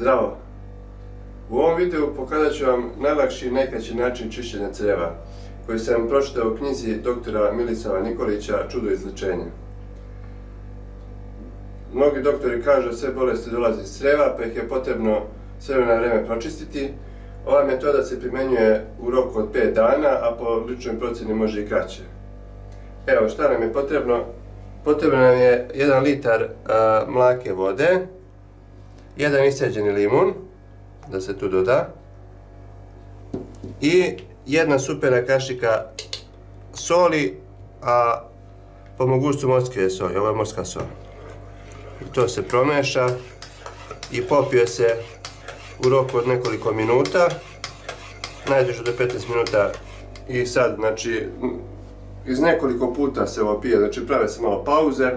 Zdravo! U ovom videu pokazat ću vam najlakši i najkraći način čišćenja crijeva, koji sam pročitao u knjizi doktora Milislava Nikolića Čudo izlječenja. Mnogi doktori kažu da sve bolesti dolaze iz crijeva, pa ih je potrebno s vremena na vrijeme pročistiti. Ova metoda se primjenjuje u roku od 5 dana, a po ličnoj procjeni može i kraće. Evo šta nam je potrebno. Potrebno nam je 1 litar mlake vode, 1 isceđeni limun, da se tu doda, i 1 supera kašika soli, a po mogućstvu morske soli, ovo je morska sol. I to se promeša i popije se u roku od nekoliko minuta, najduže do 15 minuta. I sad, znači, iz nekoliko puta se ovo pije, znači prave se malo pauze.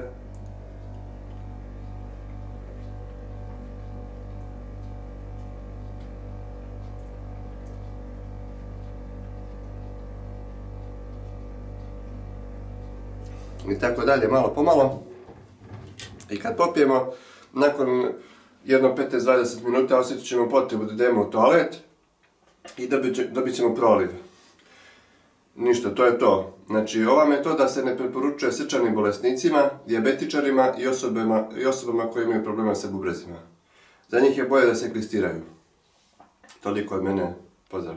I tako dalje, malo po malo. I kad popijemo, nakon jedno 15-20 minuta osjetit ćemo potrebu da idemo u toalet i dobit ćemo proliv. Ništa, to je to. Znači, ova metoda se ne preporučuje srčanim bolesnicima, dijabetičarima i osobama koje imaju problema sa bubrezima. Za njih je bolje da se klistiraju. Toliko od mene, pozdrav!